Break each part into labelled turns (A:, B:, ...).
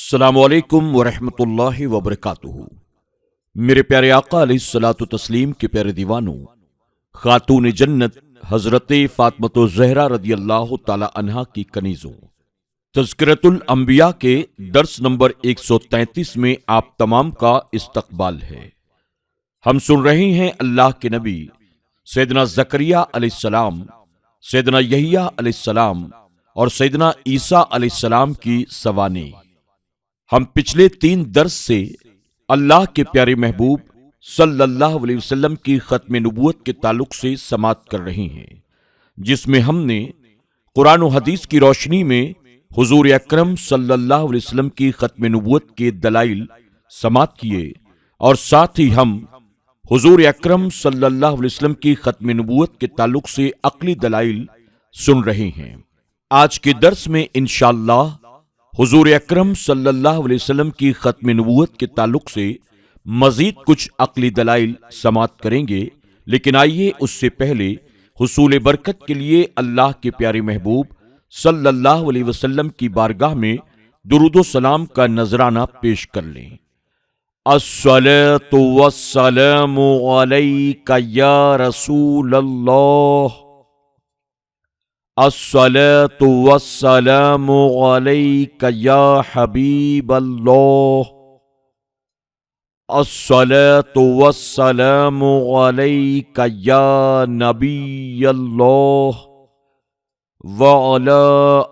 A: السلام علیکم ورحمۃ اللہ وبرکاتہ۔ میرے پیارے آقا علیہ الصلوۃ والتسلیم کے پیارے دیوانوں، خاتون جنت حضرت فاطمۃ الزہرا رضی اللہ تعالی عنہا کی کنیزوں، تذکرۃ الانبیاء کے درس نمبر 133 میں آپ تمام کا استقبال ہے۔ ہم سن رہے ہیں اللہ کے نبی سیدنا زکریا علیہ السلام، سیدنا یحییٰ علیہ السلام اور سیدنا عیسیٰ علیہ السلام کی سوانح۔ ہم پچھلے 3 درس سے اللہ کے پیارے محبوب صلی اللہ علیہ وسلم کی ختم نبوت کے تعلق سے سماعت کر رہے ہیں، جس میں ہم نے قرآن و حدیث کی روشنی میں حضور اکرم صلی اللہ علیہ وسلم کی ختم نبوت کے دلائل سماعت کیے، اور ساتھ ہی ہم حضور اکرم صلی اللہ علیہ وسلم کی ختم نبوت کے تعلق سے عقلی دلائل سن رہے ہیں۔ آج کے درس میں انشاءاللہ حضور اکرم صلی اللہ علیہ وسلم کی ختم نبوت کے تعلق سے مزید کچھ عقلی دلائل سماعت کریں گے، لیکن آئیے اس سے پہلے حصول برکت کے لیے اللہ کے پیارے محبوب صلی اللہ علیہ وسلم کی بارگاہ میں درود و سلام کا نذرانہ پیش کر لیں۔ الصلاۃ والسلام علیک یا رسول اللہ، الصلاۃ والسلام علیک یا حبیب اللہ، الصلاۃ والسلام علیک یا نبی اللہ، وعلی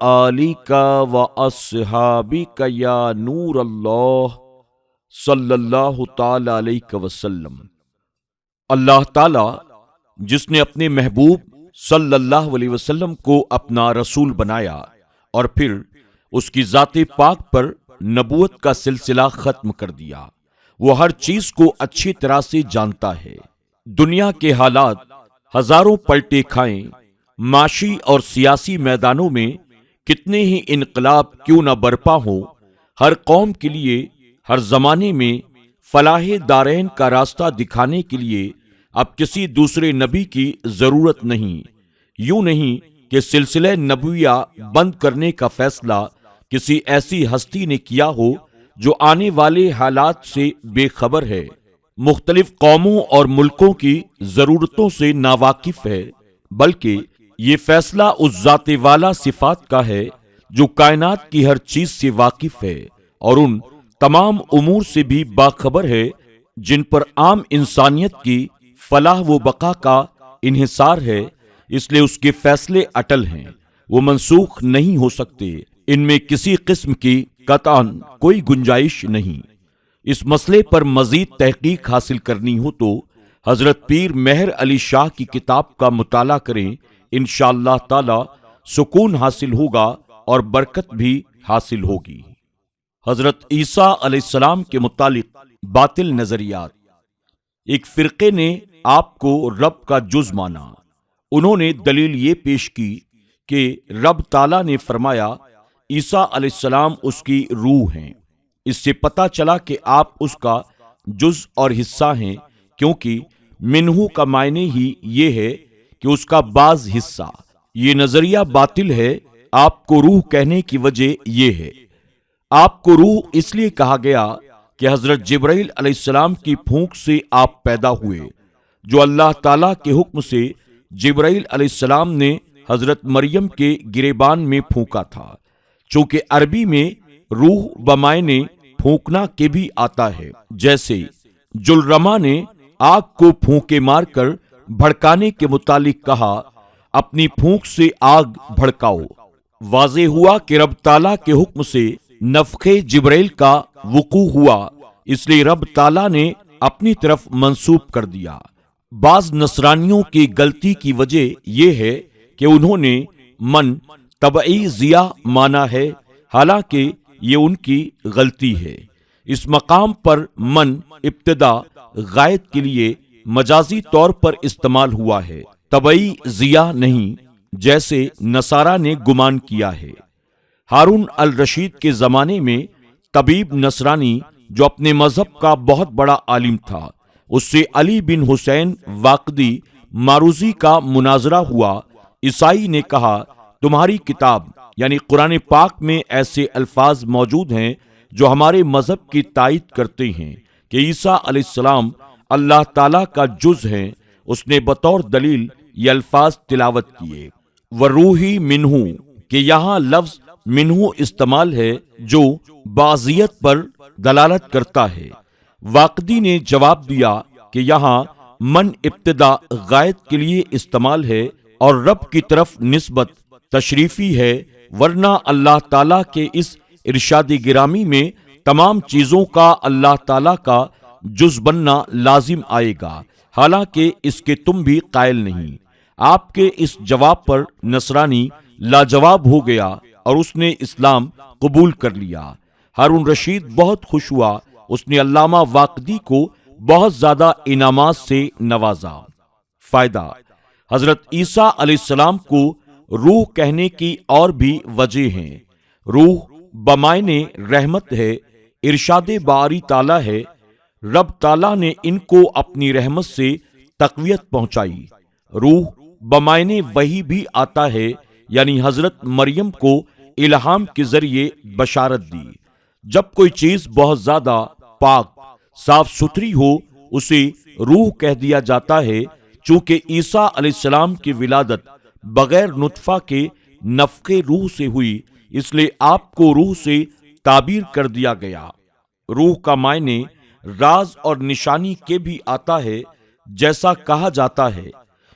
A: آلک واصحابک یا نور اللہ، صلی اللہ تعالی علیہ وسلم۔ اللہ تعالی جس نے اپنے محبوب صلی اللہ علیہ وسلم کو اپنا رسول بنایا اور پھر اس کی ذات پاک پر نبوت کا سلسلہ ختم کر دیا، وہ ہر چیز کو اچھی طرح سے جانتا ہے۔ دنیا کے حالات ہزاروں پلٹے کھائیں، معاشی اور سیاسی میدانوں میں کتنے ہی انقلاب کیوں نہ برپا ہوں، ہر قوم کے لیے ہر زمانے میں فلاح دارین کا راستہ دکھانے کے لیے اب کسی دوسرے نبی کی ضرورت نہیں۔ یوں نہیں کہ سلسلہ نبویہ بند کرنے کا فیصلہ کسی ایسی ہستی نے کیا ہو جو آنے والے حالات سے بے خبر ہے، مختلف قوموں اور ملکوں کی ضرورتوں سے ناواقف ہے، بلکہ یہ فیصلہ اس ذات والا صفات کا ہے جو کائنات کی ہر چیز سے واقف ہے اور ان تمام امور سے بھی باخبر ہے جن پر عام انسانیت کی فلاح و بقا کا انحصار ہے۔ اس لیے اس کے فیصلے اٹل ہیں، وہ منسوخ نہیں ہو سکتے، ان میں کسی قسم کی قطعاً کوئی گنجائش نہیں۔ اس مسئلے پر مزید تحقیق حاصل کرنی ہو تو حضرت پیر مہر علی شاہ کی کتاب کا مطالعہ کریں، انشاءاللہ تعالی سکون حاصل ہوگا اور برکت بھی حاصل ہوگی۔ حضرت عیسیٰ علیہ السلام کے متعلق باطل نظریات۔ ایک فرقے نے آپ کو رب کا جز مانا۔ انہوں نے دلیل یہ پیش کی کہ رب تعالیٰ نے فرمایا عیسیٰ علیہ السلام اس کی روح ہیں، اس سے پتہ چلا کہ آپ اس کا جز اور حصہ ہیں، کیونکہ منہو کا معنی ہی یہ ہے کہ اس کا بعض حصہ۔ یہ نظریہ باطل ہے۔ آپ کو روح کہنے کی وجہ یہ ہے، آپ کو روح اس لیے کہا گیا کہ حضرت جبرائیل علیہ السلام کی پھونک سے آپ پیدا ہوئے، جو اللہ تعالیٰ کے حکم سے جبرائیل علیہ السلام نے حضرت مریم کے گریبان میں پھونکا تھا۔ چونکہ عربی میں روح بمعنی پھونکنا کے بھی آتا ہے، جیسے جلرما نے آگ کو پھونکے مار کر بھڑکانے کے متعلق کہا، اپنی پھونک سے آگ بھڑکاؤ۔ واضح ہوا کہ رب تعالیٰ کے حکم سے نفخ جبرائیل کا وقوع ہوا، اس لیے رب تعالیٰ نے اپنی طرف منسوب کر دیا۔ بعض نصرانیوں کی غلطی کی وجہ یہ ہے کہ انہوں نے من طبعی ضیاء مانا ہے، حالانکہ یہ ان کی غلطی ہے۔ اس مقام پر من ابتدا غائب کے لیے مجازی طور پر استعمال ہوا ہے، طبعی ضیاء نہیں، جیسے نصارہ نے گمان کیا ہے۔ ہارون الرشید کے زمانے میں طبیب نصرانی جو اپنے مذہب کا بہت بڑا عالم تھا، اس سے علی بن حسین واقدی ماروزی کا مناظرہ ہوا۔ عیسائی نے کہا، تمہاری کتاب یعنی قرآن پاک میں ایسے الفاظ موجود ہیں جو ہمارے مذہب کی تائید کرتے ہیں کہ عیسیٰ علیہ السلام اللہ تعالیٰ کا جز ہیں، اس نے بطور دلیل یہ الفاظ تلاوت کیے، وروحی منہ، کہ یہاں لفظ منہ استعمال ہے جو بعضیت پر دلالت کرتا ہے۔ واقدی نے جواب دیا کہ یہاں من ابتدا غائب کے لیے استعمال ہے اور رب کی طرف نسبت تشریفی ہے، ورنہ اللہ تعالیٰ کے اس ارشاد گرامی میں تمام چیزوں کا اللہ تعالیٰ کا جز بننا لازم آئے گا، حالانکہ اس کے تم بھی قائل نہیں۔ آپ کے اس جواب پر نصرانی لاجواب ہو گیا اور اس نے اسلام قبول کر لیا۔ ہارون رشید بہت خوش ہوا، اس نے علامہ واقدی کو بہت زیادہ انعامات سے نوازا۔ فائدہ: حضرت عیسیٰ علیہ السلام کو روح کہنے کی اور بھی وجہ ہیں۔ روح بمعنی رحمت ہے، ارشاد باری تعالیٰ ہے، رب تعالیٰ نے ان کو اپنی رحمت سے تقویت پہنچائی۔ روح بمعنی وحی بھی آتا ہے، یعنی حضرت مریم کو الہام کے ذریعے بشارت دی۔ جب کوئی چیز بہت زیادہ پاک صاف ستھری ہو اسے روح کہہ دیا جاتا ہے۔ چونکہ عیسیٰ علیہ السلام کی ولادت بغیر نطفہ کے نفخے روح سے ہوئی، اس لیے آپ کو روح سے تعبیر کر دیا گیا۔ روح کا معنی راز اور نشانی کے بھی آتا ہے، جیسا کہا جاتا ہے۔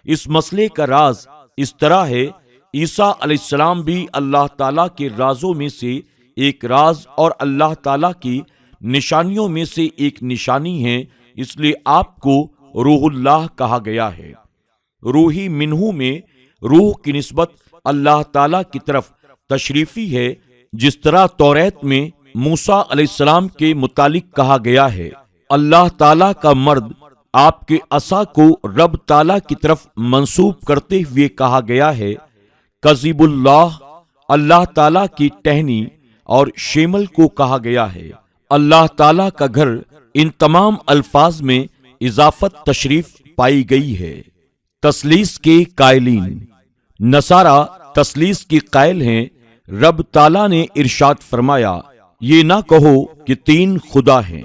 A: اس مسئلے کا راز اس طرح ہے، عیسیٰ علیہ السلام بھی اللہ تعالیٰ کے رازوں میں سے ایک راز اور اللہ تعالیٰ کی نشانیوں میں سے ایک نشانی ہیں، اس لیے آپ کو روح اللہ کہا گیا ہے۔ روحی منہ میں روح کی نسبت اللہ تعالیٰ کی طرف تشریفی ہے، جس طرح توریت میں موسیٰ علیہ السلام کے متعلق کہا گیا ہے، اللہ تعالیٰ کا مرد آپ کے عصا کو رب تعالیٰ کی طرف منسوب کرتے ہوئے کہا گیا ہے۔ کذب اللہ، اللہ تعالیٰ کی ٹہنی اور شیمل کو کہا گیا ہے۔ اللہ تعالیٰ کا گھر، ان تمام الفاظ میں اضافت تشریف پائی گئی ہے۔ تثلیث کے قائلین: نصارہ تثلیث کی قائل ہیں۔ رب تعالیٰ نے ارشاد فرمایا، یہ نہ کہو کہ تین خدا ہیں۔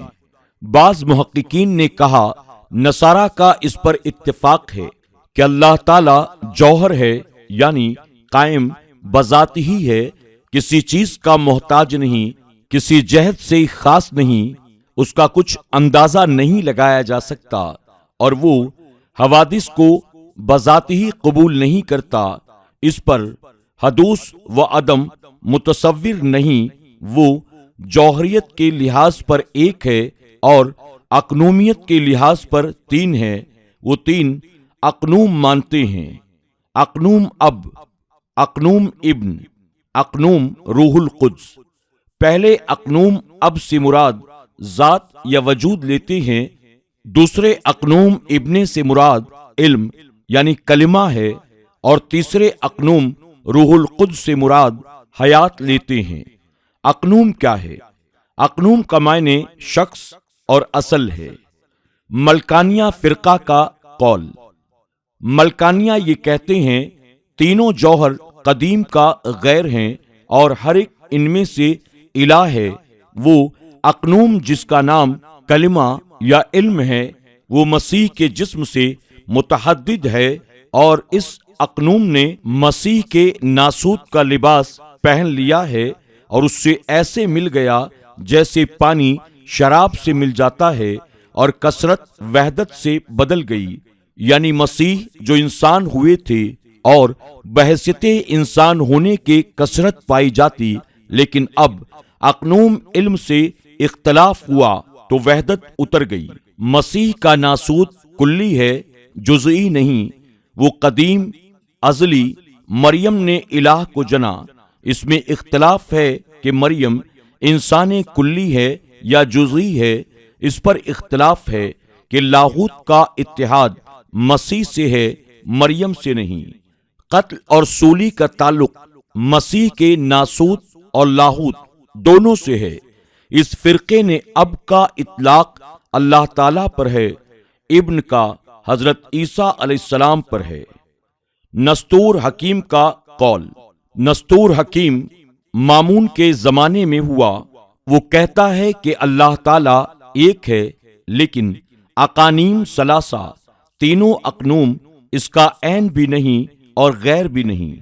A: بعض محققین نے کہا نصارہ کا اس پر اتفاق ہے کہ اللہ تعالیٰ جوہر ہے، یعنی قائم بذات ہی ہے، کسی چیز کا محتاج نہیں، کسی جہت سے خاص نہیں، اس کا کچھ اندازہ نہیں لگایا جا سکتا، اور وہ حوادث کو بذات ہی قبول نہیں کرتا۔ اس پر حدوث و عدم متصور نہیں، وہ جوہریت کے لحاظ پر ایک ہے اور اقنومیت کے لحاظ پر تین ہے۔ وہ تین اقنوم مانتے ہیں: اقنوم اب، اقنوم ابن، اقنوم روح القدس۔ پہلے اقنوم اب سے مراد ذات یا وجود لیتے ہیں، دوسرے اقنوم ابن سے مراد علم یعنی کلمہ ہے، اور تیسرے اقنوم روح القدس سے مراد حیات لیتے ہیں۔ اقنوم کیا ہے؟ اقنوم کا معنی شخص اور اصل ہے۔ ملکانیہ فرقہ کا قول: ملکانیہ یہ کہتے ہیں تینوں جوہر قدیم کا غیر ہیں اور ہر ایک ان میں سے الہ ہے۔ وہ اقنوم جس کا نام کلمہ یا علم ہے، وہ مسیح کے جسم سے متحدد ہے، اور اس اقنوم نے مسیح کے ناسوت کا لباس پہن لیا ہے اور اس سے ایسے مل گیا جیسے پانی شراب سے مل جاتا ہے، اور کثرت وحدت سے بدل گئی، یعنی مسیح جو انسان ہوئے تھے اور بحیثیت انسان ہونے کے کثرت پائی جاتی، لیکن اب اقنوم علم سے اختلاف ہوا تو وحدت اتر گئی۔ مسیح کا ناسوت کلی ہے، جزئی نہیں۔ وہ قدیم ازلی مریم نے الہ کو جنا۔ اس میں اختلاف ہے کہ مریم انسان کلی ہے یا جزئی ہے۔ اس پر اختلاف ہے کہ لاہوت کا اتحاد مسیح سے ہے، مریم سے نہیں۔ قتل اور سولی کا تعلق مسیح کے ناسوت اور لاہوت دونوں سے ہے۔ اس فرقے نے اب کا اطلاق اللہ تعالیٰ پر ہے، ابن کا حضرت عیسیٰ علیہ السلام پر ہے۔ نستور حکیم کا قول: نستور حکیم مامون کے زمانے میں ہوا، وہ کہتا ہے کہ اللہ تعالیٰ ایک ہے، لیکن اقانیم ثلاثہ، تینوں اقنوم اس کا عین بھی نہیں اور غیر بھی نہیں۔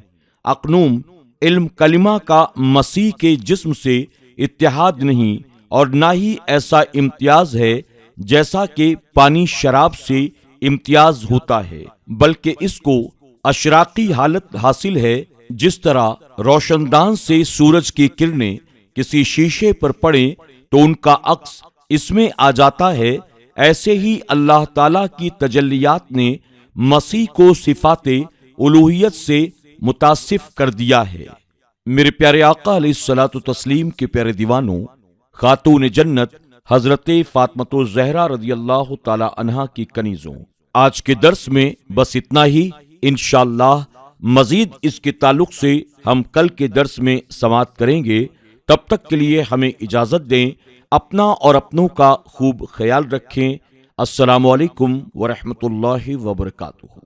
A: اقنوم علم کلمہ کا مسیح کے جسم سے اتحاد نہیں، اور نہ ہی ایسا امتیاز ہے جیسا کہ پانی شراب سے امتیاز ہوتا ہے، بلکہ اس کو اشراقی حالت حاصل ہے۔ جس طرح روشن دان سے سورج کی کرنیں کسی شیشے پر پڑیں تو ان کا عکس اس میں آ جاتا ہے، ایسے ہی اللہ تعالیٰ کی تجلیات نے مسیح کو صفات الوہیت سے متصف کر دیا ہے۔ میرے پیارے آقا علیہ الصلوۃ والتسلیم کے پیارے دیوانوں، خاتون جنت حضرت فاطمۃ الزہرا رضی اللہ تعالی عنہا کی کنیزوں، آج کے درس میں بس اتنا ہی۔ انشاءاللہ مزید اس کے تعلق سے ہم کل کے درس میں سماعت کریں گے۔ تب تک کے لیے ہمیں اجازت دیں، اپنا اور اپنوں کا خوب خیال رکھیں۔ السلام علیکم ورحمۃ اللہ وبرکاتہ۔